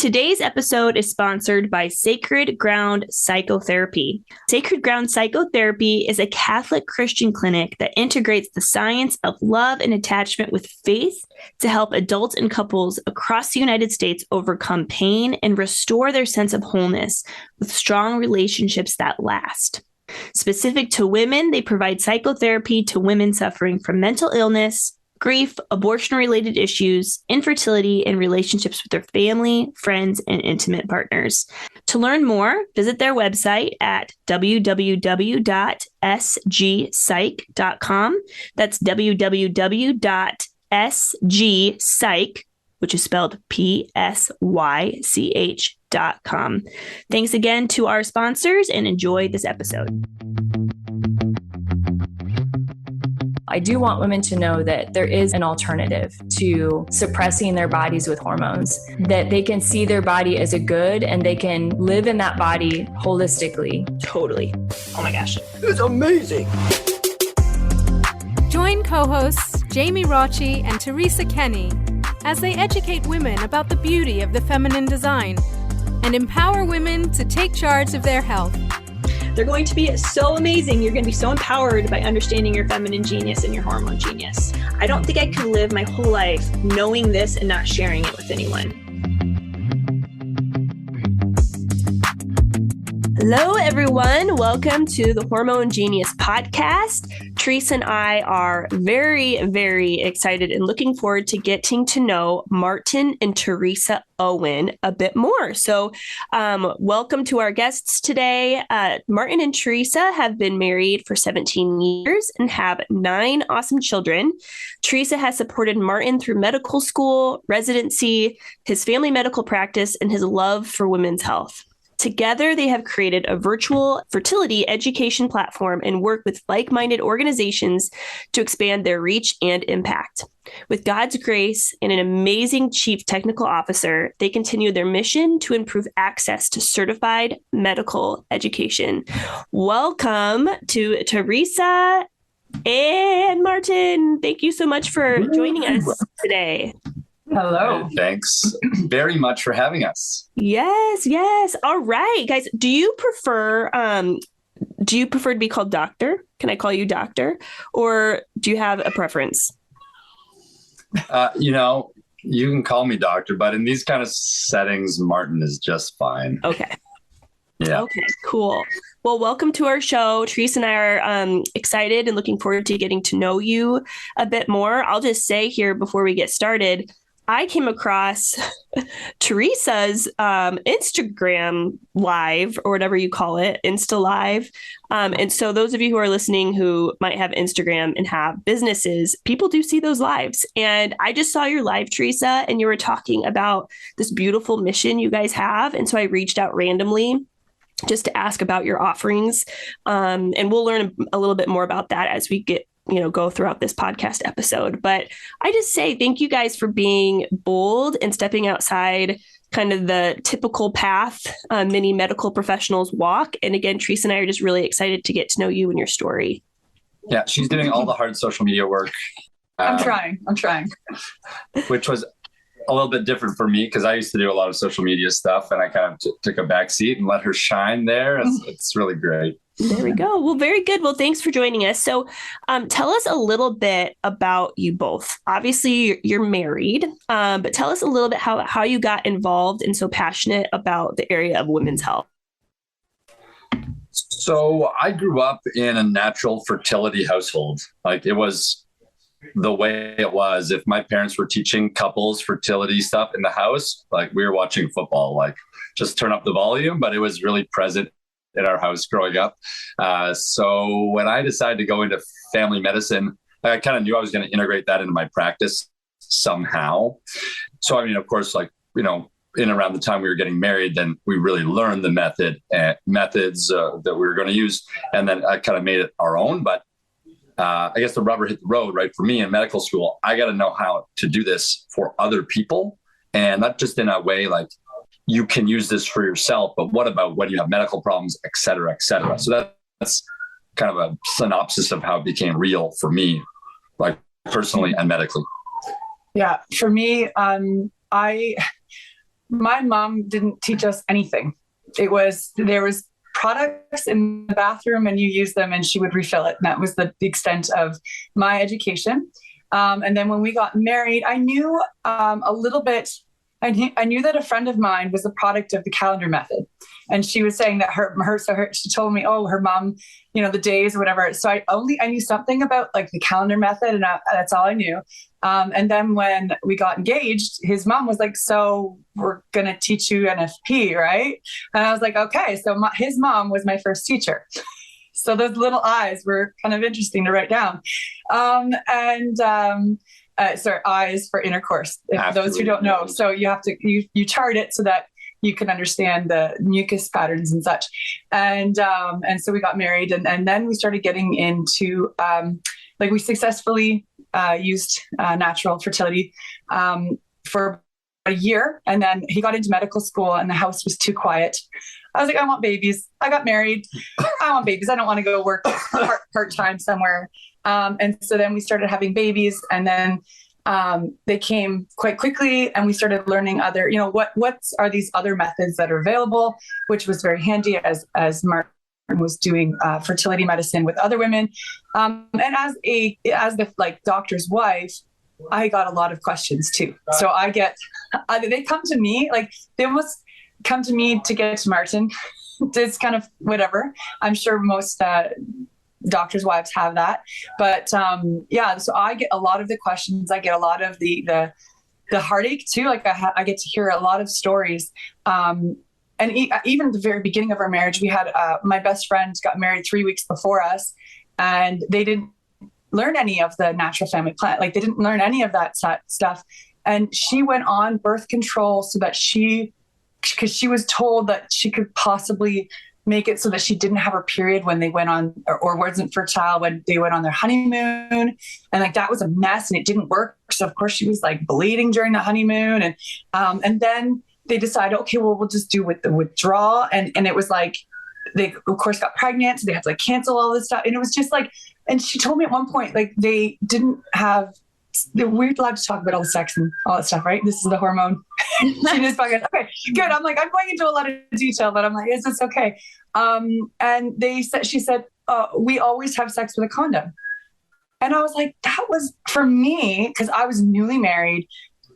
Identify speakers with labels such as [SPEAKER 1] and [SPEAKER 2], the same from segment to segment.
[SPEAKER 1] Today's episode is sponsored by Sacred Ground Psychotherapy. Sacred Ground Psychotherapy is a Catholic Christian clinic that integrates the science of love and attachment with faith to help adults and couples across the United States overcome pain and restore their sense of wholeness with strong relationships that last. Specific to women, they provide psychotherapy to women suffering from mental illness, grief, abortion-related issues, infertility, and relationships with their family, friends, and intimate partners. To learn more, visit their website at www.sgpsych.com. That's www.sgpsych, which is spelled PSYCH.com. Thanks again to our sponsors and enjoy this episode.
[SPEAKER 2] I do want women to know that there is an alternative to suppressing their bodies with hormones, that they can see their body as a good and they can live in that body holistically.
[SPEAKER 1] Totally. Oh my gosh.
[SPEAKER 3] It's amazing.
[SPEAKER 4] Join co-hosts Jamie Rocci and Theresa Kenny as they educate women about the beauty of the feminine design and empower women to take charge of their health.
[SPEAKER 1] They're going to be so amazing. You're going to be so empowered by understanding your feminine genius and your hormone genius. I don't think I could live my whole life knowing this and not sharing it with anyone. Hello, everyone. Welcome to the Hormone Genius podcast. Theresa and I are very, very excited and looking forward to getting to know Martin and Theresa Owen a bit more. So welcome to our guests today. Martin and Theresa have been married for 17 years and have 9 awesome children. Theresa has supported Martin through medical school, residency, his family medical practice, and his love for women's health. Together, they have created a virtual fertility education platform and work with like-minded organizations to expand their reach and impact. With God's grace and an amazing chief technical officer, they continue their mission to improve access to certified medical education. Welcome to Theresa and Martin. Thank you so much for joining us today.
[SPEAKER 2] Hello.
[SPEAKER 3] Thanks very much for having us.
[SPEAKER 1] Yes. All right, guys. Do you prefer to be called doctor? Can I call you doctor? Or do you have a preference?
[SPEAKER 3] You can call me doctor, but in these kind of settings, Martin is just fine.
[SPEAKER 1] Okay.
[SPEAKER 3] Yeah.
[SPEAKER 1] Okay, cool. Well, welcome to our show. Theresa and I are excited and looking forward to getting to know you a bit more. I'll just say here before we get started, I came across Theresa's Instagram live, or whatever you call it, Insta Live. And so those of you who are listening who might have Instagram and have businesses, people do see those lives. And I just saw your live, Theresa, and you were talking about this beautiful mission you guys have. And so I reached out randomly just to ask about your offerings. And we'll learn a little bit more about that as we go throughout this podcast episode. But I just say thank you guys for being bold and stepping outside kind of the typical path many medical professionals walk. And again, Theresa and I are just really excited to get to know you and your story.
[SPEAKER 3] Yeah, she's doing all the hard social media work.
[SPEAKER 2] I'm trying.
[SPEAKER 3] Which was a little bit different for me because I used to do a lot of social media stuff and I kind of took a back seat and let her shine there. It's really great.
[SPEAKER 1] There we go. Well, very good. Well, thanks for joining us. So tell us a little bit about you both. Obviously, you're married, but tell us a little bit how you got involved and so passionate about the area of women's health.
[SPEAKER 3] So I grew up in a natural fertility household. Like it was the way it was. If my parents were teaching couples fertility stuff in the house, like we were watching football, like just turn up the volume, but it was really present in our house growing up. So when I decided to go into family medicine, I kind of knew I was going to integrate that into my practice somehow. So, I mean, of course, in around the time we were getting married, then we really learned the methods that we were going to use. And then I kind of made it our own. But I guess the rubber hit the road, right? For me in medical school, I got to know how to do this for other people. And not just in a way like, you can use this for yourself, but what about when you have medical problems, et cetera, et cetera. So that's kind of a synopsis of how it became real for me, like personally and medically.
[SPEAKER 5] Yeah, for me, my mom didn't teach us anything. There was products in the bathroom and you use them and she would refill it. And that was the extent of my education. And then when we got married, I knew a little bit. I knew that a friend of mine was a product of the calendar method. And she was saying that she told me, oh, her mom, the days or whatever. So I knew something about like the calendar method, and that's all I knew. And then when we got engaged, his mom was like, so we're going to teach you NFP, right? And I was like, okay. So his mom was my first teacher. So those little I's were kind of interesting to write down. I's for intercourse, if those who don't know. So you have to, you chart it so that you can understand the mucus patterns and such. And so we got married, and then we started getting into, we successfully used natural fertility for a year. And then he got into medical school and the house was too quiet. I was like, I want babies. I got married. I want babies. I don't want to go work part-time somewhere. And so then we started having babies, and then they came quite quickly, and we started learning other, what are these other methods that are available, which was very handy as Martin was doing fertility medicine with other women. And as the doctor's wife, I got a lot of questions too. So they come to me, they almost come to me to get to Martin. It's kind of whatever. I'm sure most doctors' wives have that, but so I get a lot of the questions. I get a lot of the heartache too. I get to hear a lot of stories. And even at the very beginning of our marriage, we had my best friend got married 3 weeks before us, and they didn't learn any of the natural family plan. They didn't learn any of that stuff. And she went on birth control so that because she was told that she could possibly make it so that she didn't have her period when they went on or wasn't fertile when they went on their honeymoon. And that was a mess and it didn't work. So of course she was bleeding during the honeymoon. And then they decided, okay, well, we'll just do with the withdrawal. And it was they of course got pregnant. So they had to cancel all this stuff. And it was just and she told me at one point, they didn't have, we're allowed to talk about all the sex and all that stuff, right? This is the hormone. She just fucking, okay, good. I'm I'm going into a lot of detail, but I'm is this okay? And she said, we always have sex with a condom. And I was like, that was for me, because I was newly married,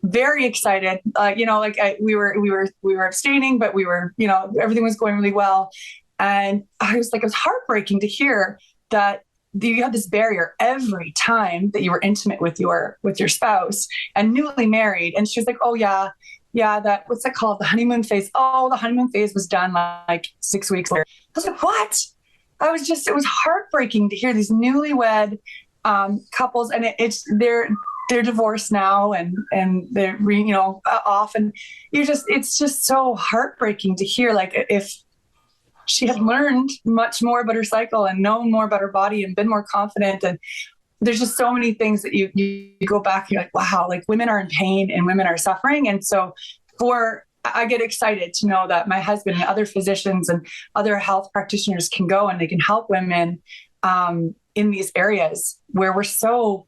[SPEAKER 5] very excited. We were abstaining, but we were, everything was going really well. And I was it was heartbreaking to hear that you had this barrier every time that you were intimate with your spouse and newly married. And she was like, oh yeah, that, what's that called? The honeymoon phase. Oh, the honeymoon phase was done 6 weeks later. I was like, what? It was heartbreaking to hear these newlywed couples, and they're divorced now and they're off, and it's just so heartbreaking to hear if she had learned much more about her cycle and known more about her body and been more confident. And there's just so many things that you go back and you're like, wow, women are in pain and women are suffering. And so I get excited to know that my husband and other physicians and other health practitioners can go and they can help women in these areas where we're so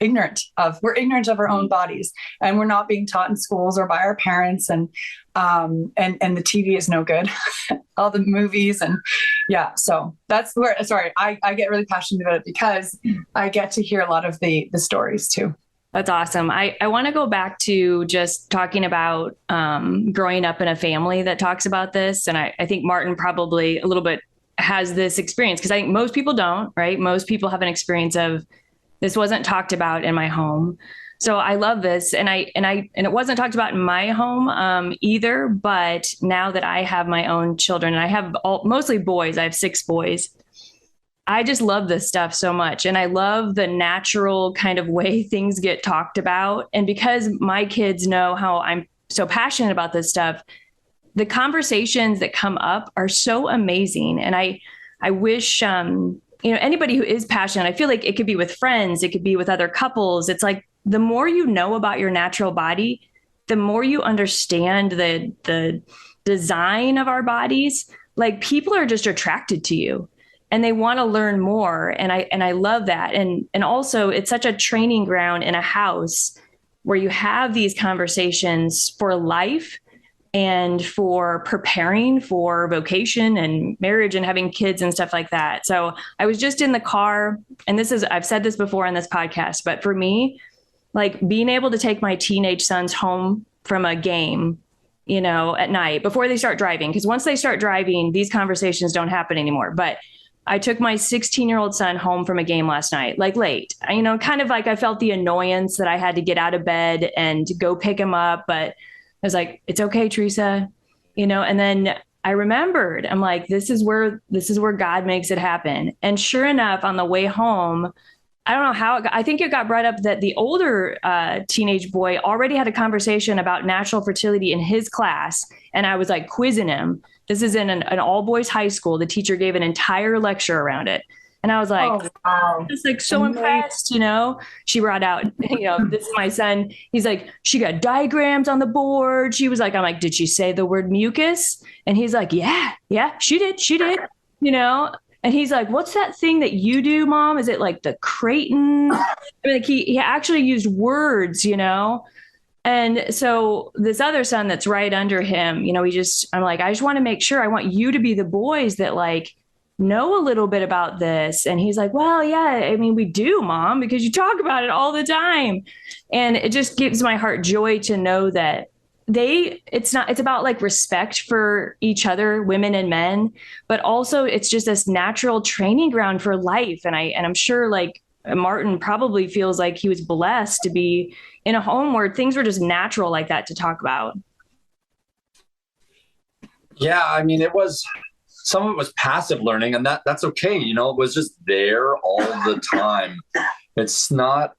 [SPEAKER 5] ignorant of our own bodies, and we're not being taught in schools or by our parents, and the TV is no good. All the movies so that's where, I get really passionate about it because I get to hear a lot of the stories too.
[SPEAKER 2] That's awesome. I want to go back to just talking about growing up in a family that talks about this. And I think Martin probably a little bit has this experience, because I think most people don't, right? Most people have an experience of, this wasn't talked about in my home. So I love this. And it wasn't talked about in my home either, but now that I have my own children, and I have mostly boys, I have 6 boys. I just love this stuff so much. And I love the natural kind of way things get talked about. And because my kids know how I'm so passionate about this stuff, the conversations that come up are so amazing. And I wish, anybody who is passionate, I feel like it could be with friends, it could be with other couples. It's the more you know about your natural body, the more you understand the design of our bodies. People are just attracted to you and they want to learn more. And I love that. And also it's such a training ground in a house where you have these conversations for life and for preparing for vocation and marriage and having kids and stuff like that. So I was just in the car, and I've said this before on this podcast, but for me, like being able to take my teenage sons home from a game, at night before they start driving, because once they start driving, these conversations don't happen anymore. But I took my 16-year-old son home from a game last night, like late, kind of like I felt the annoyance that I had to get out of bed and go pick him up. But I was like, it's okay, Theresa, and then I remembered, I'm like, this is where God makes it happen. And sure enough, on the way home, I don't know how I think it got brought up that the older teenage boy already had a conversation about natural fertility in his class. And I was like quizzing him. This is in an all boys high school. The teacher gave an entire lecture around it. And I was like, oh, wow. Just like so impressed, She brought out, this is my son. He's like, she got diagrams on the board. She was like, I'm like, did she say the word mucus? And he's like, yeah, she did, And he's like, what's that thing that you do, Mom? Is it like the Creighton? He actually used words, And so this other son that's right under him, I'm like, I just want to make sure, I want you to be the boys that like know a little bit about this. And he's like, well, yeah, we do, Mom, because you talk about it all the time. And it just gives my heart joy to know that it's about like respect for each other, women and men, but also it's just this natural training ground for life. And I'm sure like Martin probably feels like he was blessed to be in a home where things were just natural like that to talk about.
[SPEAKER 3] Yeah. Some of it was passive learning, and that's okay. It was just there all the time. It's not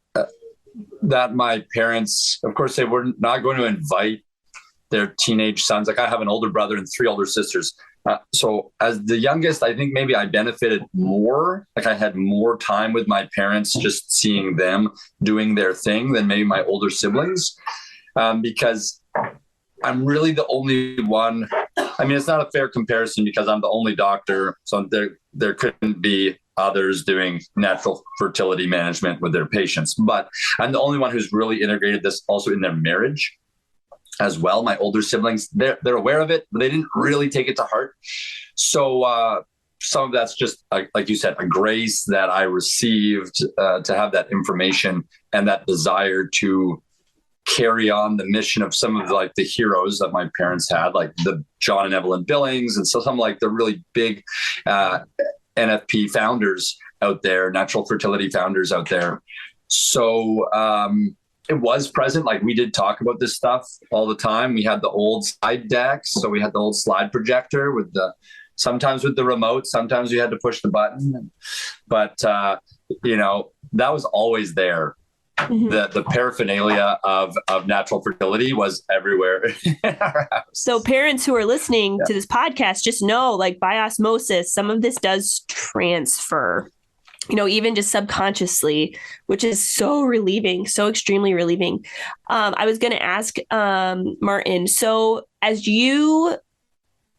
[SPEAKER 3] that my parents, of course, they were not going to invite their teenage sons. Like I have an older brother and 3 older sisters. So as the youngest, I think maybe I benefited more. Like I had more time with my parents, just seeing them doing their thing than maybe my older siblings, because I'm really the only one. It's not a fair comparison because I'm the only doctor. So there couldn't be others doing natural fertility management with their patients. But I'm the only one who's really integrated this also in their marriage as well. My older siblings, they're aware of it, but they didn't really take it to heart. So some of that's just, like you said, a grace that I received to have that information and that desire to carry on the mission of some of like the heroes that my parents had, like the John and Evelyn Billings, and so some like the really big NFP founders out there, natural fertility founders out there. So it was present. Like we did talk about this stuff all the time. We had the old slide decks. So we had the old slide projector sometimes with the remote, sometimes we had to push the button, but that was always there. Mm-hmm. The paraphernalia of natural fertility was everywhere in our house.
[SPEAKER 1] So parents who are listening to this podcast, just know, like by osmosis, some of this does transfer, even just subconsciously, which is so relieving, so extremely relieving. I was going to ask Martin, so as you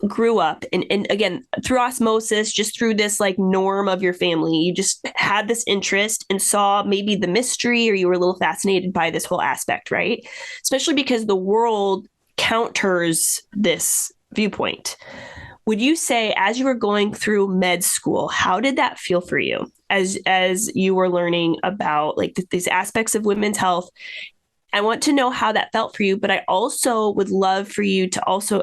[SPEAKER 1] grew up and again, through osmosis, just through this like norm of your family, you just had this interest and saw maybe the mystery, or you were a little fascinated by this whole aspect, right? Especially because the world counters this viewpoint. Would you say as you were going through med school, how did that feel for you as you were learning about like these aspects of women's health? I want to know how that felt for you, but I also would love for you to also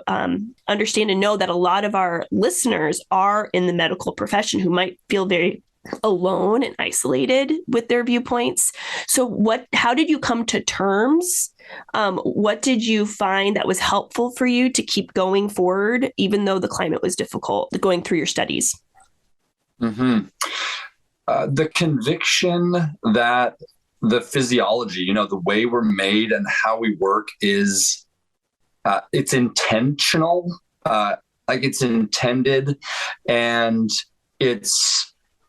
[SPEAKER 1] understand and know that a lot of our listeners are in the medical profession who might feel very alone and isolated with their viewpoints. So how did you come to terms? What did you find that was helpful for you to keep going forward, even though the climate was difficult going through your studies?
[SPEAKER 3] Mm-hmm. The conviction that the physiology, the way we're made and how we work is, it's intentional, like it's intended, and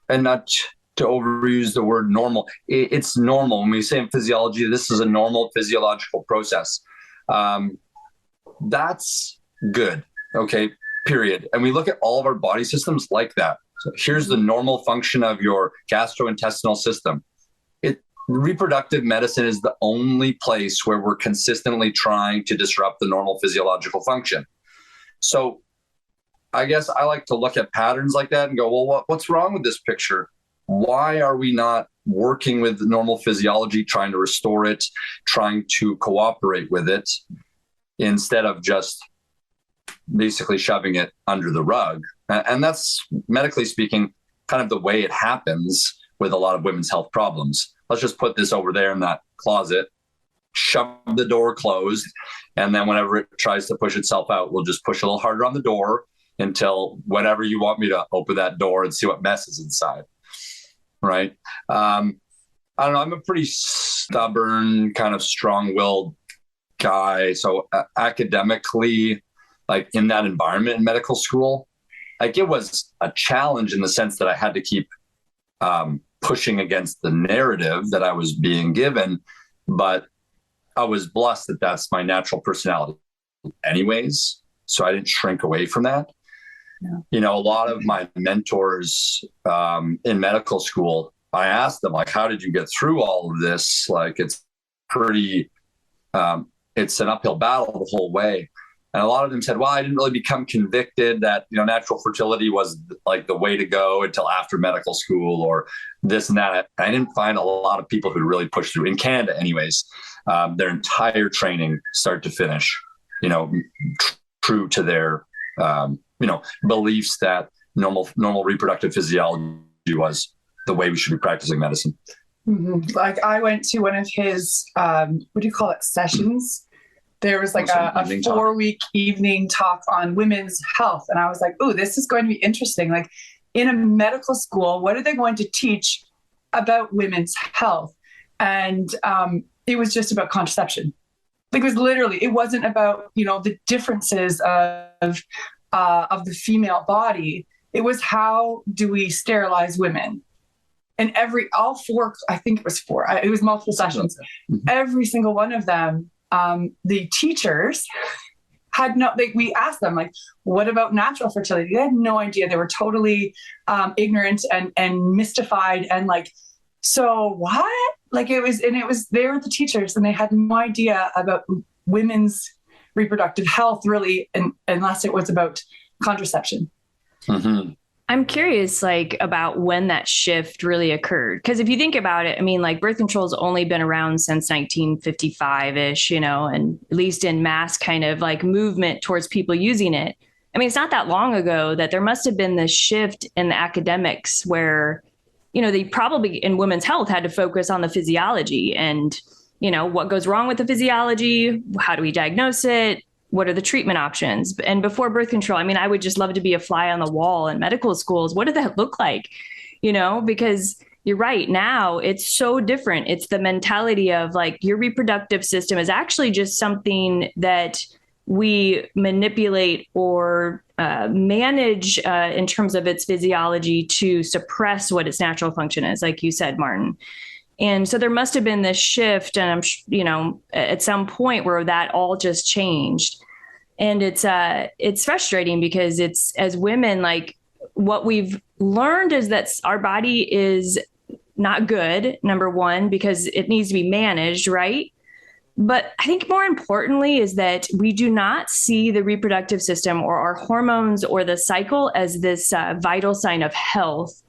[SPEAKER 3] not to overuse the word normal. It's normal. When we say in physiology, this is a normal physiological process. That's good. Okay. Period. And we look at all of our body systems like that. So here's the normal function of your gastrointestinal system. reproductive medicine is the only place where we're consistently trying to disrupt the normal physiological function. So I guess I like to look at patterns like that and go, well, what's wrong with this picture? Why are we not working with normal physiology, trying to restore it, trying to cooperate with it, instead of just basically shoving it under the rug? And that's, medically speaking, kind of the way it happens with a lot of women's health problems. Let's just put this over there in that closet, shove the door closed, and then whenever it tries to push itself out, we'll just push a little harder on the door until whenever you want me to open that door and see what mess is inside. Right. I don't know. I'm a pretty stubborn, kind of strong-willed guy. So academically, like in that environment in medical school, like it was a challenge in the sense that I had to keep pushing against the narrative that I was being given. But I was blessed that that's my natural personality anyways. So I didn't shrink away from that. Yeah. You know, a lot of my mentors in medical school, I asked them, like, how did you get through all of this? Like, it's pretty, it's an uphill battle the whole way. And a lot of them said, well, I didn't really become convicted that, you know, natural fertility was like the way to go until after medical school or this and that. I didn't find a lot of people who really pushed through, in Canada anyways, their entire training start to finish, you know, true to their, you know, beliefs that normal reproductive physiology was the way we should be practicing medicine.
[SPEAKER 5] Mm-hmm. Like I went to one of his, what do you call it, sessions? There was like a 4-week evening talk on women's health. And I was like, oh, this is going to be interesting. Like in a medical school, what are they going to teach about women's health? And it was just about contraception. Like it was literally, it wasn't about, you know, the differences of the female body. It was how do we sterilize women? And all 4, I think it was 4, it was multiple sessions. Mm-hmm. Every single one of them, the teachers had we asked them, like, what about natural fertility? They had no idea. They were totally ignorant and mystified and like, so what? Like they were the teachers and they had no idea about women's reproductive health really, unless it was about contraception.
[SPEAKER 3] Mm-hmm.
[SPEAKER 2] I'm curious, like, about when that shift really occurred. Because if you think about it, I mean, like, birth control's only been around since 1955-ish, you know, and at least in mass kind of like movement towards people using it. I mean, it's not that long ago that there must have been this shift in the academics where, you know, they probably in women's health had to focus on the physiology and, you know, what goes wrong with the physiology? How do we diagnose it? What are the treatment options? And before birth control, I mean, I would just love to be a fly on the wall in medical schools. What did that look like? You know, because you're right. Now it's so different. It's the mentality of like your reproductive system is actually just something that we manipulate or manage in terms of its physiology to suppress what its natural function is, like you said, Martin. And so there must have been this shift, and I'm, you know, at some point where that all just changed. And it's frustrating because it's, as women, like what we've learned is that our body is not good, number one, because it needs to be managed, right? But I think more importantly is that we do not see the reproductive system or our hormones or the cycle as this vital sign of health.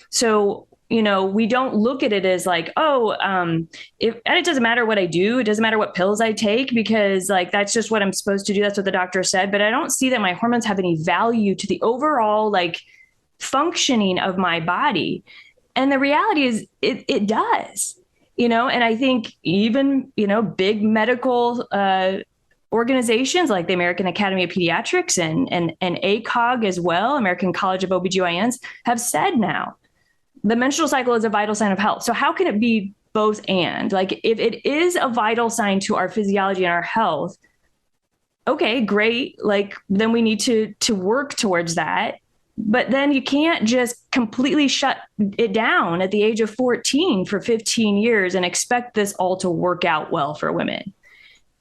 [SPEAKER 2] So, you know, we don't look at it as like, and it doesn't matter what I do. It doesn't matter what pills I take because like, that's just what I'm supposed to do. That's what the doctor said. But I don't see that my hormones have any value to the overall like functioning of my body. And the reality is it does, you know, and I think even, you know, big medical organizations like the American Academy of Pediatrics and ACOG as well, American College of OBGYNs, have said now, the menstrual cycle is a vital sign of health. So how can it be both and? Like if it is a vital sign to our physiology and our health, okay, great. Like then we need to work towards that. But then you can't just completely shut it down at the age of 14 for 15 years and expect this all to work out well for women.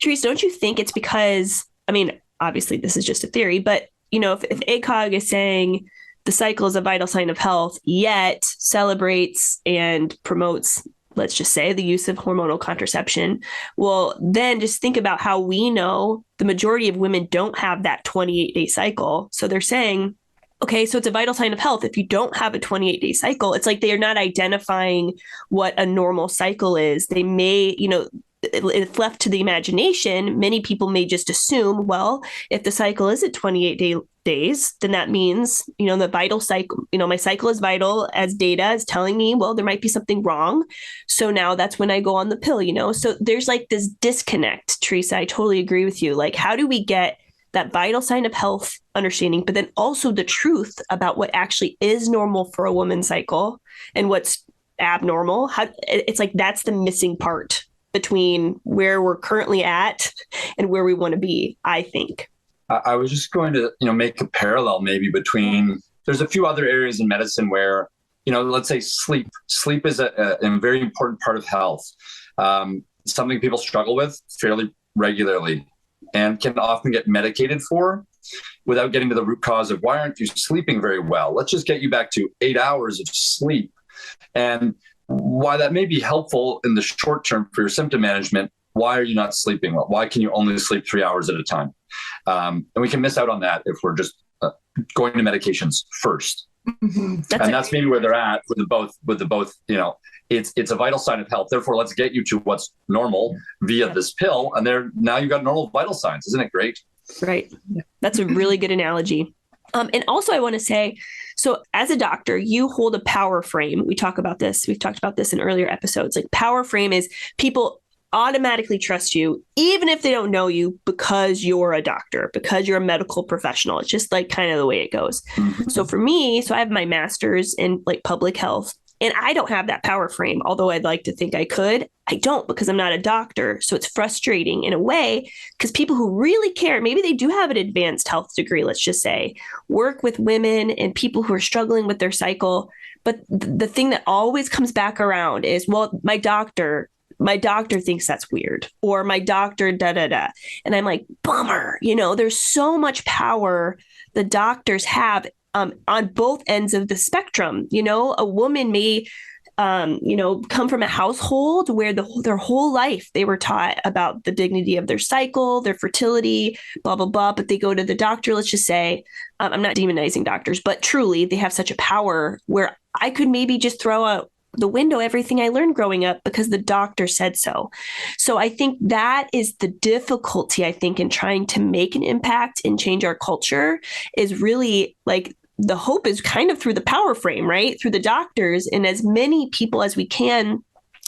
[SPEAKER 1] Theresa, don't you think it's because, I mean, obviously this is just a theory, but you know, if ACOG is saying the cycle is a vital sign of health, yet celebrates and promotes let's just say the use of hormonal contraception. Well, then just think about how we know the majority of women don't have that 28-day cycle. So they're saying, okay, so it's a vital sign of health. If you don't have a 28-day cycle, it's like they are not identifying what a normal cycle is. They may, if left to the imagination, many people may just assume, well, if the cycle is at 28 days, then that means, the vital cycle, my cycle is vital, as data is telling me, well, there might be something wrong. So now that's when I go on the pill, So there's like this disconnect, Theresa. I totally agree with you. Like, how do we get that vital sign of health understanding, but then also the truth about what actually is normal for a woman's cycle and what's abnormal? It's like that's the missing part between where we're currently at and where we want to be, I think.
[SPEAKER 3] I was just going to, make a parallel maybe between, there's a few other areas in medicine where, let's say sleep. Sleep is a very important part of health. Something people struggle with fairly regularly and can often get medicated for without getting to the root cause of why aren't you sleeping very well? Let's just get you back to 8 hours of sleep. And why that may be helpful in the short term for your symptom management, why are you not sleeping well? Why can you only sleep 3 hours at a time? And we can miss out on that if we're just going to medications first. Mm-hmm. That's maybe where they're at with the both, it's a vital sign of health. Therefore, let's get you to what's normal via this pill. And now you've got normal vital signs. Isn't it great?
[SPEAKER 1] Right. That's a really good analogy. And also I want to say, so as a doctor, you hold a power frame. We've talked about this in earlier episodes. Like power frame is people automatically trust you, even if they don't know you, because you're a doctor, because you're a medical professional. It's just like kind of the way it goes. Mm-hmm. So for me, I have my master's in like public health, and I don't have that power frame, although I'd like to think I could. I don't, because I'm not a doctor. So it's frustrating in a way, because people who really care, maybe they do have an advanced health degree, let's just say, work with women and people who are struggling with their cycle. But the thing that always comes back around is, well, my doctor thinks that's weird, or my doctor, da-da-da. And I'm like, bummer, there's so much power the doctors have on both ends of the spectrum. A woman may, come from a household where their whole life they were taught about the dignity of their cycle, their fertility, blah, blah, blah. But they go to the doctor, let's just say, I'm not demonizing doctors, but truly they have such a power where I could maybe just throw out the window everything I learned growing up because the doctor said so. So I think that is the difficulty, I think, in trying to make an impact and change our culture, is really like the hope is kind of through the power frame, right? Through the doctors and as many people as we can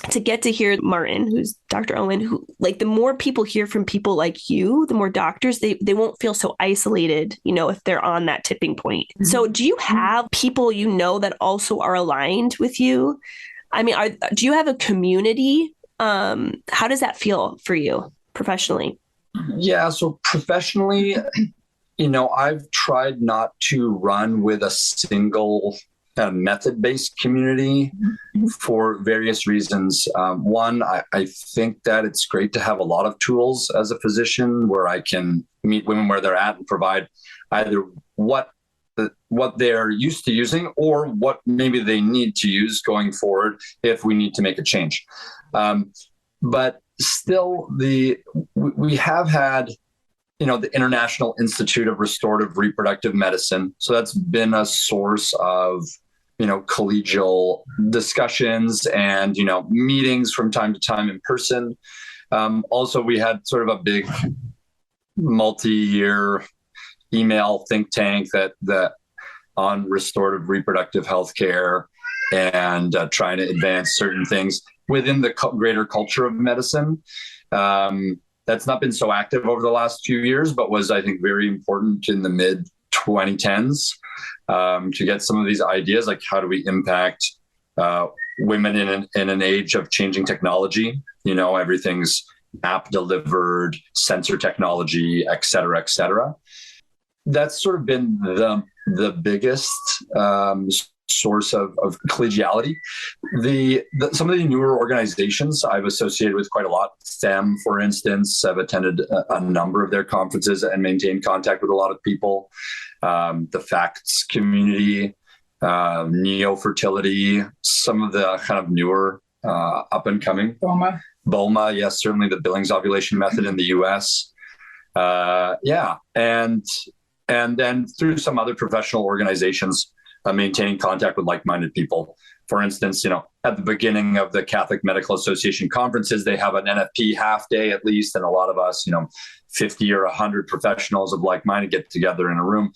[SPEAKER 1] to get to hear Martin, who's Dr. Owen, who like the more people hear from people like you, the more doctors, they won't feel so isolated, if they're on that tipping point. Mm-hmm. So do you have people, that also are aligned with you? I mean, do you have a community? How does that feel for you professionally?
[SPEAKER 3] Yeah. So professionally, I've tried not to run with a single method-based community for various reasons. One, I think that it's great to have a lot of tools as a physician where I can meet women where they're at and provide either what they're used to using or what maybe they need to use going forward if we need to make a change. But still, we have had the International Institute of Restorative Reproductive Medicine. So that's been a source of, collegial discussions and, meetings from time to time in person. Also, we had sort of a big multi-year email think tank that on restorative reproductive healthcare and trying to advance certain things within the greater culture of medicine. That's not been so active over the last few years, but was, I think, very important in the mid 2010s to get some of these ideas, like how do we impact women in an age of changing technology? Everything's app delivered, sensor technology, et cetera, et cetera. That's sort of been the biggest source of collegiality. Some of the newer organizations I've associated with quite a lot. STEM, for instance, I've attended a number of their conferences and maintained contact with a lot of people. The FACTS community, Neo Fertility, some of the kind of newer up and coming.
[SPEAKER 5] BOMA,
[SPEAKER 3] yes, certainly the Billings ovulation method in the U.S. And then through some other professional organizations, maintaining contact with like-minded people. For instance, at the beginning of the Catholic Medical Association conferences, they have an NFP half day at least, and a lot of us, 50 or 100 professionals of like-minded get together in a room,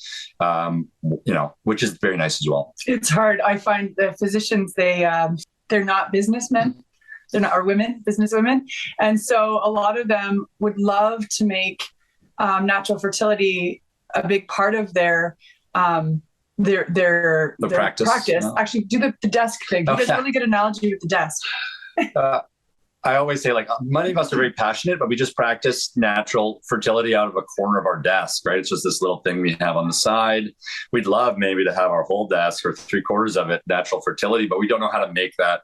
[SPEAKER 3] which is very nice as well.
[SPEAKER 5] It's hard. I find the physicians, they're not businessmen. They're not, or women, business women. And so a lot of them would love to make natural fertility a big part of their practice.
[SPEAKER 3] No.
[SPEAKER 5] Actually, do the desk thing. You guys really good analogy with the desk.
[SPEAKER 3] I always say, many of us are very passionate, but we just practice natural fertility out of a corner of our desk, right? It's just this little thing we have on the side. We'd love maybe to have our whole desk or 3/4 of it natural fertility, but we don't know how to make that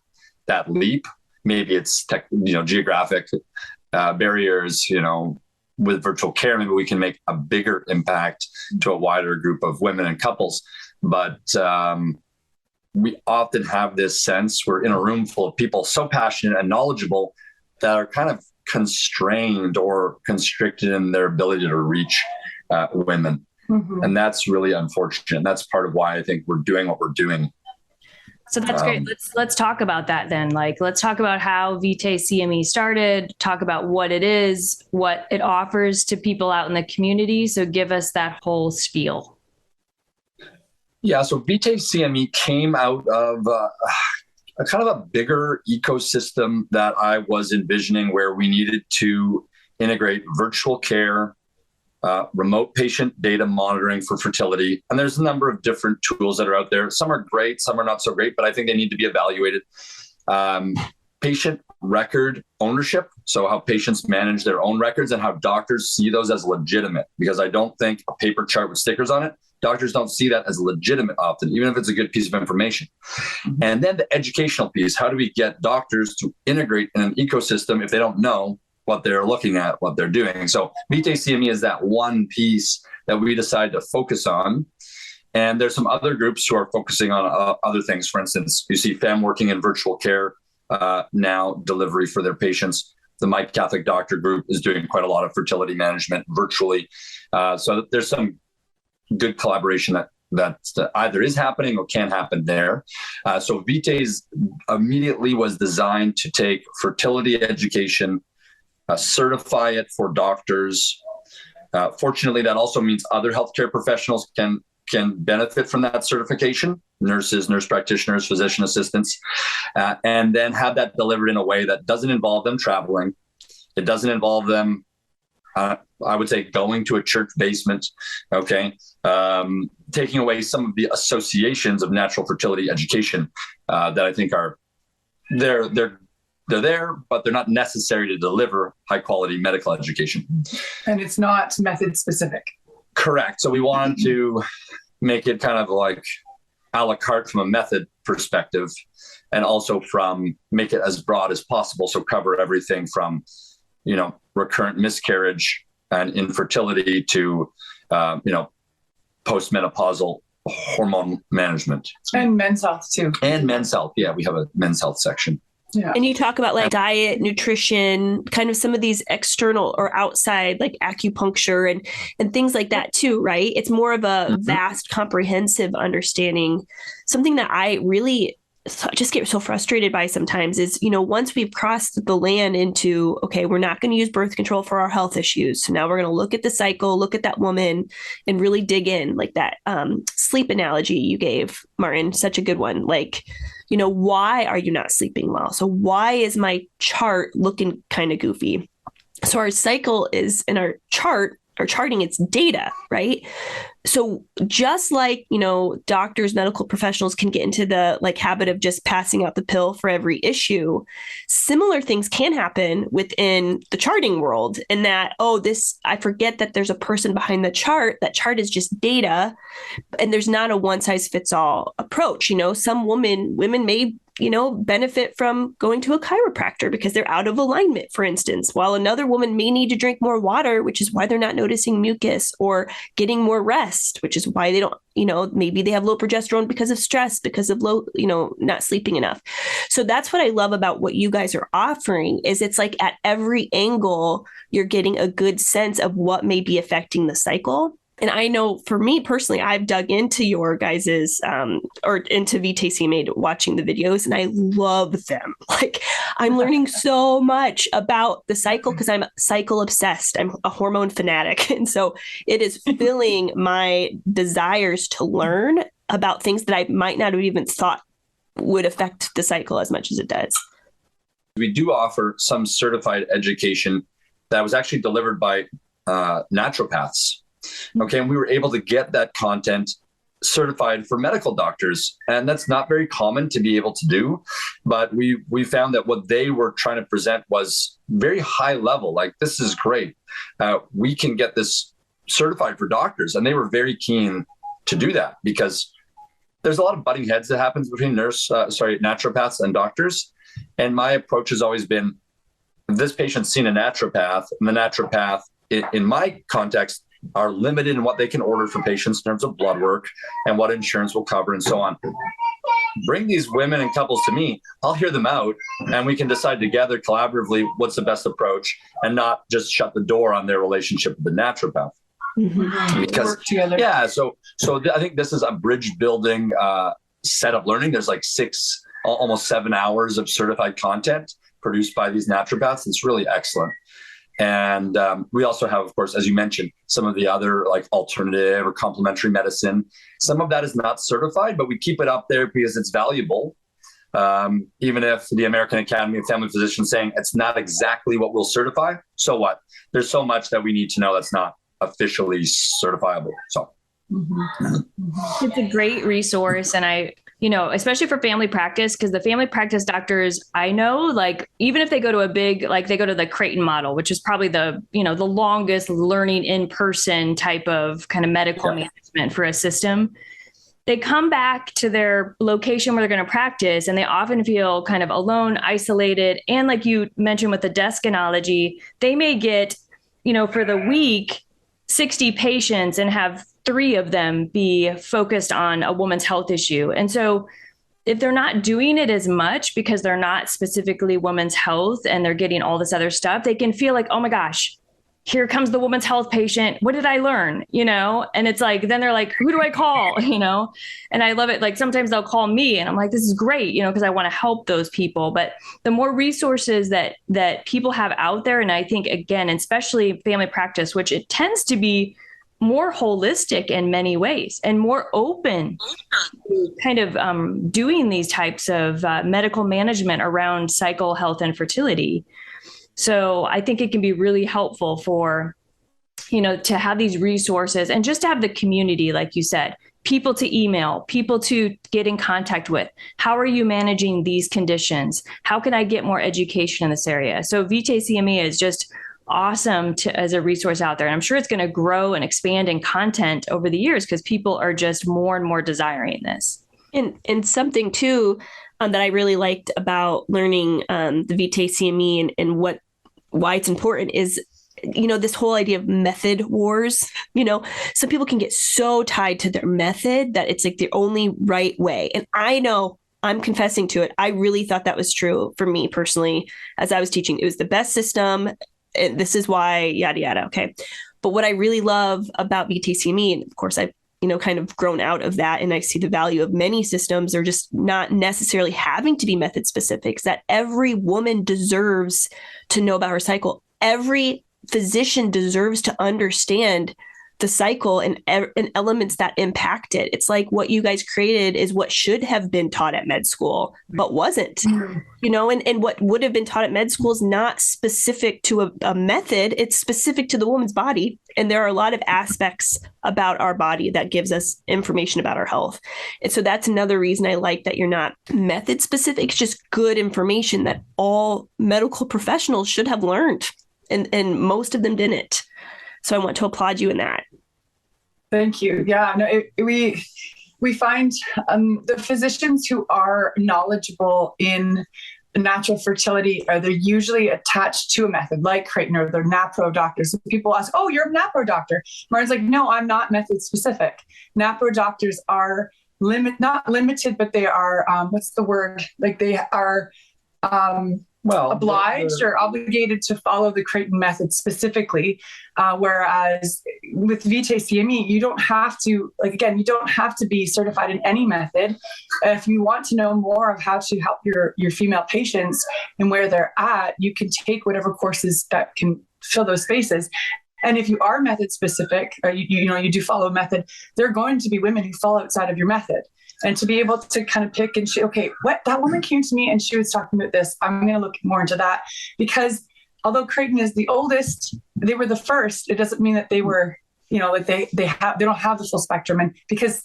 [SPEAKER 3] leap. Maybe it's geographic barriers, with virtual care, maybe we can make a bigger impact to a wider group of women and couples. But we often have this sense we're in a room full of people so passionate and knowledgeable that are kind of constrained or constricted in their ability to reach women. Mm-hmm. And that's really unfortunate. That's part of why I think we're doing what we're doing.
[SPEAKER 2] So that's great. Let's talk about that then. Let's talk about how Vitae CME started, talk about what it is, what it offers to people out in the community. So give us that whole spiel.
[SPEAKER 3] Yeah. So Vitae CME came out of a kind of a bigger ecosystem that I was envisioning, where we needed to integrate virtual care, remote patient data monitoring for fertility. And there's a number of different tools that are out there. Some are great, some are not so great, but I think they need to be evaluated. Patient record ownership, so how patients manage their own records and how doctors see those as legitimate, because I don't think a paper chart with stickers on it, doctors don't see that as legitimate often, even if it's a good piece of information. Mm-hmm. And then the educational piece, how do we get doctors to integrate in an ecosystem if they don't know what they're looking at, what they're doing? So Vitae CME is that one piece that we decided to focus on. And there's some other groups who are focusing on other things. For instance, you see FEM working in virtual care now, delivery for their patients. The My Catholic Doctor group is doing quite a lot of fertility management virtually. So there's some good collaboration that either is happening or can happen there. So Vitae's immediately was designed to take fertility education, certify it for doctors. Fortunately, that also means other healthcare professionals can benefit from that certification: nurses, nurse practitioners, physician assistants, and then have that delivered in a way that doesn't involve them traveling. It doesn't involve them, I would say, going to a church basement, okay? Taking away some of the associations of natural fertility education that I think are, they're there, but they're not necessary to deliver high quality medical education.
[SPEAKER 5] And it's not method specific.
[SPEAKER 3] Correct. So we wanted to make it kind of like a la carte from a method perspective, and also from make it as broad as possible. So cover everything from, recurrent miscarriage and infertility to, postmenopausal hormone management.
[SPEAKER 5] And men's health too.
[SPEAKER 3] And men's health. Yeah, we have a men's health section.
[SPEAKER 1] Yeah. And you talk about diet, nutrition, kind of some of these external or outside, like acupuncture and things like that too, right? It's more of a vast, comprehensive understanding. Something that I really just get so frustrated by sometimes is, once we've crossed the land into, okay, we're not going to use birth control for our health issues. So now we're going to look at the cycle, look at that woman and really dig in, like that sleep analogy you gave, Martin, such a good one. Why are you not sleeping well? So why is my chart looking kind of goofy? So our cycle is in our charting, it's data, right? So just like, doctors, medical professionals can get into the habit of just passing out the pill for every issue, similar things can happen within the charting world, in that, I forget that there's a person behind the chart. That chart is just data, and there's not a one size fits all approach. Some women may benefit from going to a chiropractor because they're out of alignment, for instance, while another woman may need to drink more water, which is why they're not noticing mucus, or getting more rest, which is why they don't, maybe they have low progesterone because of stress, because of low, not sleeping enough. So that's what I love about what you guys are offering, is it's like at every angle, you're getting a good sense of what may be affecting the cycle. And I know for me personally, I've dug into your guys's or into Vitae CME watching the videos, and I love them. Like, I'm learning so much about the cycle because I'm cycle obsessed. I'm a hormone fanatic. And so it is filling my desires to learn about things that I might not have even thought would affect the cycle as much as it does.
[SPEAKER 3] We do offer some certified education that was actually delivered by naturopaths. Okay, and we were able to get that content certified for medical doctors, and that's not very common to be able to do. But we found that what they were trying to present was very high level. Like, this is great. We can get this certified for doctors, and they were very keen to do that because there's a lot of butting heads that happens between naturopaths and doctors. And my approach has always been, if this patient's seen a naturopath, and the naturopath, in my context, are limited in what they can order for patients in terms of blood work and what insurance will cover and so on. Bring these women and couples to me. I'll hear them out, and we can decide together collaboratively what's the best approach, and not just shut the door on their relationship with the naturopath.
[SPEAKER 5] Mm-hmm.
[SPEAKER 3] Because so I think this is a bridge building set of learning. There's like almost 7 hours of certified content produced by these naturopaths. It's really excellent. And we also have, of course, as you mentioned, some of the other like alternative or complementary medicine. Some of that is not certified, but we keep it up there because it's valuable. Even if the American Academy of Family Physicians saying it's not exactly what we'll certify, so what? There's so much that we need to know that's not officially certifiable. So
[SPEAKER 2] it's a great resource. And especially for family practice, because the family practice doctors, I know, like, even if they go to they go to the Creighton model, which is probably the longest learning in person type of kind of medical management for a system, they come back to their location where they're going to practice, and they often feel kind of alone, isolated. And like you mentioned with the desk analogy, they may get, for the week, 60 patients and have 3 of them be focused on a woman's health issue. And so if they're not doing it as much because they're not specifically women's health and they're getting all this other stuff, they can feel like, oh my gosh, here comes the women's health patient. What did I learn? And it's like, then they're like, who do I call? And I love it. Like, sometimes they'll call me and I'm like, this is great, because I want to help those people. But the more resources that people have out there, and I think, again, especially family practice, which it tends to be more holistic in many ways and more open to kind of doing these types of medical management around cycle health and fertility. So I think it can be really helpful for, to have these resources and just to have the community, like you said, people to email, people to get in contact with. How are you managing these conditions? How can I get more education in this area? So Vitae CME is just awesome as a resource out there. And I'm sure it's going to grow and expand in content over the years because people are just more and more desiring this.
[SPEAKER 1] And something too that I really liked about learning the Vitae CME and why it's important is, this whole idea of method wars. Some people can get so tied to their method that it's like the only right way. And I know, I'm confessing to it, I really thought that was true for me personally as I was teaching. It was the best system. And this is why, yada, yada. Okay. But what I really love about Vitae CME, and of course I've, kind of grown out of that, and I see the value of many systems are just not necessarily having to be method specific, that every woman deserves to know about her cycle. Every physician deserves to understand the cycle and elements that impact it. It's like what you guys created is what should have been taught at med school, but wasn't, and what would have been taught at med school is not specific to a method. It's specific to the woman's body. And there are a lot of aspects about our body that gives us information about our health. And so that's another reason I like that you're not method specific. It's just good information that all medical professionals should have learned. And most of them didn't. So I want to applaud you in that.
[SPEAKER 5] Thank you. Yeah, no, we find the physicians who are knowledgeable in natural fertility they're usually attached to a method like Creighton, or they're NAPRO doctors. So people ask, oh, you're a NAPRO doctor. Martin's like, no, I'm not method specific. NAPRO doctors are not limited, but they are, what's the word? Like they are obliged or obligated to follow the Creighton method specifically. Whereas with Vitae CME, you don't have to, you don't have to be certified in any method. If you want to know more of how to help your female patients and where they're at, you can take whatever courses that can fill those spaces. And if you are method specific, or you do follow a method, there are going to be women who fall outside of your method. And to be able to kind of pick and choose, okay, that woman came to me and she was talking about this. I'm going to look more into that, because although Creighton is the oldest, they were the first. It doesn't mean that they were, they don't have the full spectrum, and because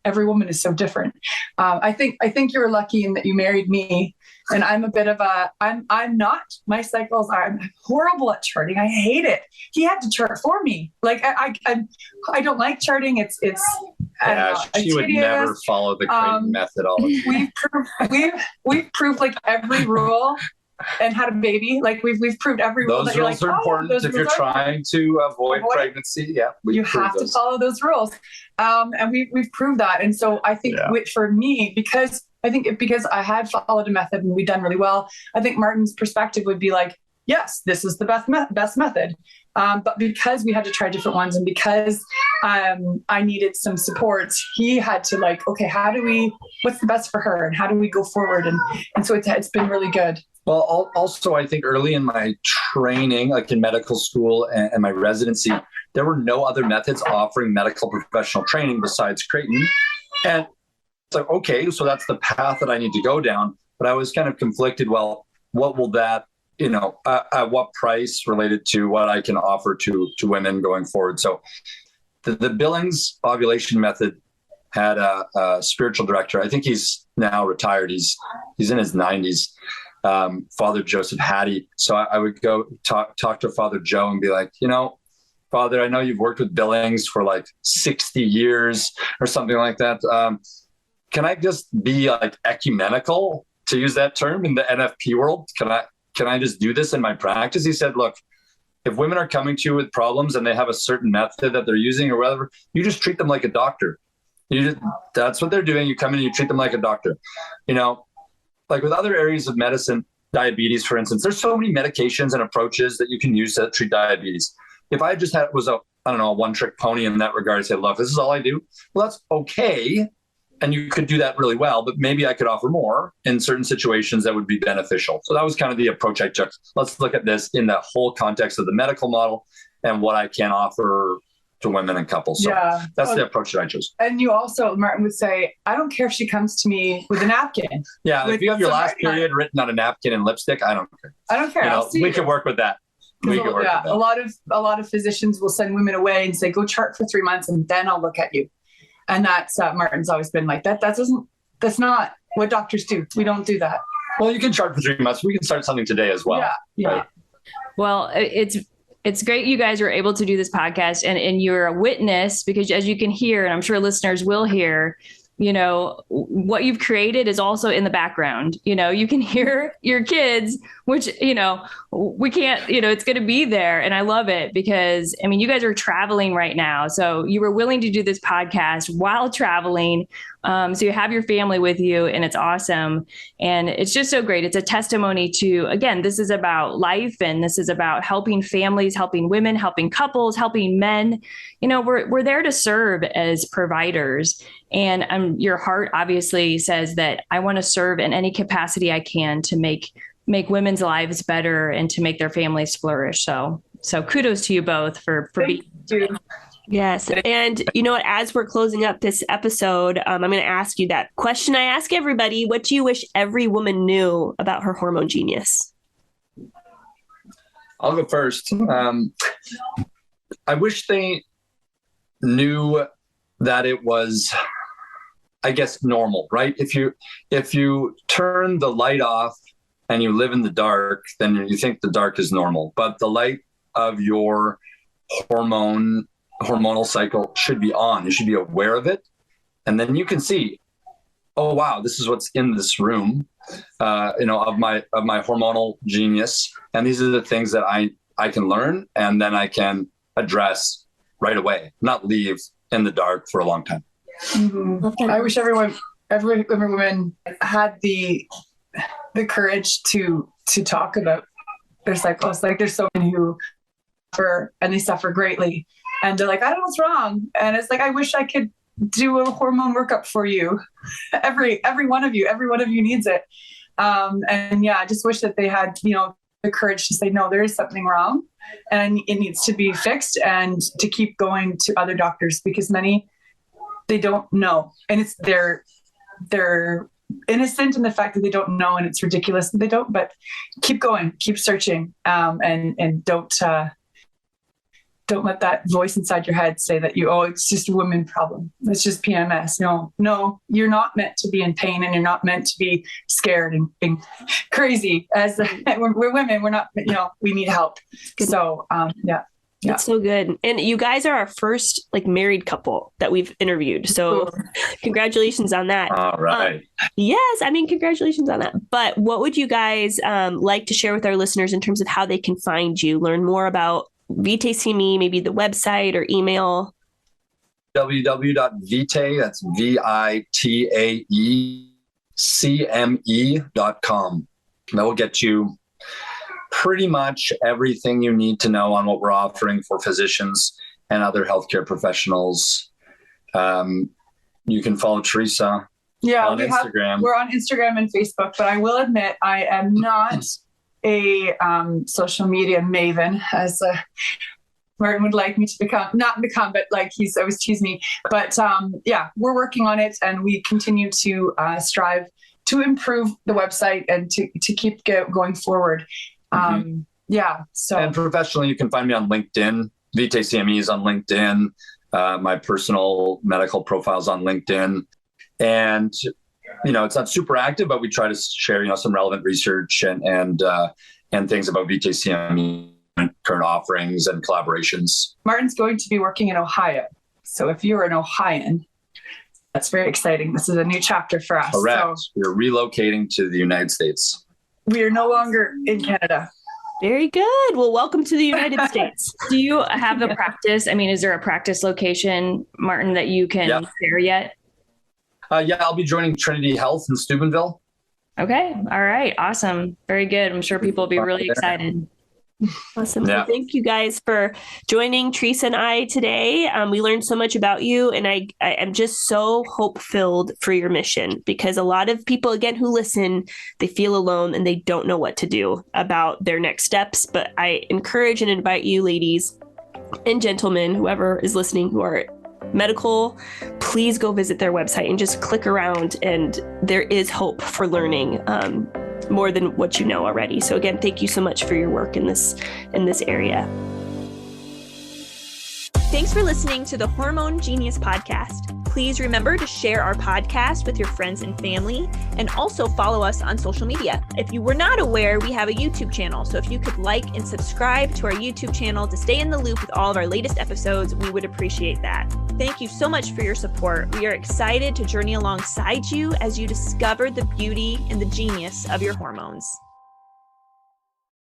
[SPEAKER 5] every woman is so different. I think you were lucky in that you married me, and I'm a bit of I'm not, my cycles, I'm horrible at charting. I hate it. He had to chart for me. Like I don't like charting. It's
[SPEAKER 3] she would never follow the Creighton methodology.
[SPEAKER 5] We've proved like every rule and had a baby. Like we've proved every rule.
[SPEAKER 3] Those rules are important if you're trying to avoid pregnancy. Yeah,
[SPEAKER 5] you have to follow those rules, and we've proved that. And so I think for me, because I had followed a method and we'd done really well, I think Martin's perspective would be like, yes, this is the best method. But because we had to try different ones, and because I needed some support, he had to okay, what's the best for her, and how do we go forward? And so it's been really good.
[SPEAKER 3] Well, also, I think early in my training, like in medical school and my residency, there were no other methods offering medical professional training besides Creighton. And it's like, okay, so that's the path that I need to go down. But I was kind of conflicted. Well, what will that, at what price related to what I can offer to women going forward? So the Billings ovulation method had a spiritual director. I think he's now retired. He's in his 90s. Father Joseph Hattie. So I would go talk to Father Joe and be like, Father, I know you've worked with Billings for like 60 years or something like that. Can I just be like ecumenical, to use that term, in the NFP world? Can I just do this in my practice? He said, look, if women are coming to you with problems and they have a certain method that they're using or whatever, you just treat them like a doctor. That's what they're doing. You come in and you treat them like a doctor. Like with other areas of medicine, diabetes, for instance, there's so many medications and approaches that you can use to treat diabetes. If I just was a one-trick pony in that regard, I said, look, this is all I do. Well, that's okay. And you could do that really well, but maybe I could offer more in certain situations that would be beneficial. So that was kind of the approach I took. Let's look at this in the whole context of the medical model and what I can offer to women and couples. So that's the approach that I chose.
[SPEAKER 5] And you also, Martin would say, I don't care if she comes to me with a napkin.
[SPEAKER 3] Yeah, if you have your last period written on a napkin and lipstick, I don't care.
[SPEAKER 5] I don't care.
[SPEAKER 3] We can work with that.
[SPEAKER 5] A lot of physicians will send women away and say, go chart for 3 months and then I'll look at you. And that's Martin's always been like that. That's not what doctors do. We don't do that.
[SPEAKER 3] Well, you can chart for 3 months. We can start something today as well.
[SPEAKER 5] Yeah.
[SPEAKER 3] Right?
[SPEAKER 2] Well, it's great you guys are able to do this podcast, and you're a witness, because as you can hear, and I'm sure listeners will hear, what you've created is also in the background. You can hear your kids, which, we can't, it's going to be there. And I love it because, you guys are traveling right now. So you were willing to do this podcast while traveling. So you have your family with you, and it's awesome. And it's just so great. It's a testimony to, again, this is about life, and this is about helping families, helping women, helping couples, helping men. We're there to serve as providers. And your heart obviously says that I want to serve in any capacity I can to make women's lives better and to make their families flourish. So kudos to you both for being here.
[SPEAKER 1] Yes. And as we're closing up this episode, I'm going to ask you that question I ask everybody. What do you wish every woman knew about her hormone genius?
[SPEAKER 3] I'll go first. I wish they knew that it was, I guess, normal, right? If you turn the light off and you live in the dark, then you think the dark is normal. But the light of your hormonal cycle should be on. You should be aware of it. And then you can see, oh, wow, this is what's in this room, of my hormonal genius. And these are the things that I can learn, and then I can address right away, not leave in the dark for a long time.
[SPEAKER 5] Mm-hmm. I wish every woman had the courage to talk about their cycles. Like, there's so many who suffer, and they suffer greatly, and they're like, I don't know what's wrong. And it's like, I wish I could do a hormone workup for you. Every one of you needs it. And yeah, I just wish that they had, the courage to say, no, there is something wrong and it needs to be fixed, and to keep going to other doctors, because many, they don't know. And it's they're innocent in the fact that they don't know, and it's ridiculous that they don't, but keep going, keep searching, and don't let that voice inside your head say that it's just a woman problem. It's just PMS. No, you're not meant to be in pain, and you're not meant to be scared and crazy. As we're women, we're not, we need help. So, yeah.
[SPEAKER 1] That's so good. And you guys are our first married couple that we've interviewed. So congratulations on that.
[SPEAKER 3] All right.
[SPEAKER 1] Yes. Congratulations on that. But what would you guys like to share with our listeners in terms of how they can find you, learn more about Vitae CME, maybe the website or email?
[SPEAKER 3] www.vitae, that's VITAE.com. That will get you pretty much everything you need to know on what we're offering for physicians and other healthcare professionals. You can follow Theresa on Instagram.
[SPEAKER 5] We're on Instagram and Facebook, but I will admit I am not a social media maven, as Martin would like me to not become, but he's always teased me. But we're working on it, and we continue to strive to improve the website and to keep going forward. So,
[SPEAKER 3] and professionally, you can find me on LinkedIn. Vitae CME is on LinkedIn. My personal medical profile is on LinkedIn, and it's not super active, but we try to share some relevant research and things about Vitae CME and current offerings and collaborations.
[SPEAKER 5] Martin's going to be working in Ohio, so if you're an Ohioan, that's very exciting. This is a new chapter for us.
[SPEAKER 3] Correct.
[SPEAKER 5] So
[SPEAKER 3] we're relocating to the United States.
[SPEAKER 5] We are no longer in Canada.
[SPEAKER 1] Very good. Well, welcome to the United States.
[SPEAKER 2] Do you have a practice? Is there a practice location, Martin, that you can share yet?
[SPEAKER 3] I'll be joining Trinity Health in Stuebenville.
[SPEAKER 2] Okay. All right. Awesome. Very good. I'm sure people will be really excited.
[SPEAKER 1] Awesome. Yeah. Well, thank you guys for joining Theresa and I today. We learned so much about you, and I am just so hope-filled for your mission, because a lot of people, again, who listen, they feel alone and they don't know what to do about their next steps. But I encourage and invite you, ladies and gentlemen, whoever is listening, who are medical, please go visit their website and just click around, and there is hope for learning more than what you know already. So again, thank you so much for your work in this area. Thanks for listening to the Hormone Genius podcast. Please remember to share our podcast with your friends and family, and also follow us on social media. If you were not aware, we have a YouTube channel. So if you could like and subscribe to our YouTube channel to stay in the loop with all of our latest episodes, we would appreciate that. Thank you so much for your support. We are excited to journey alongside you as you discover the beauty and the genius of your hormones.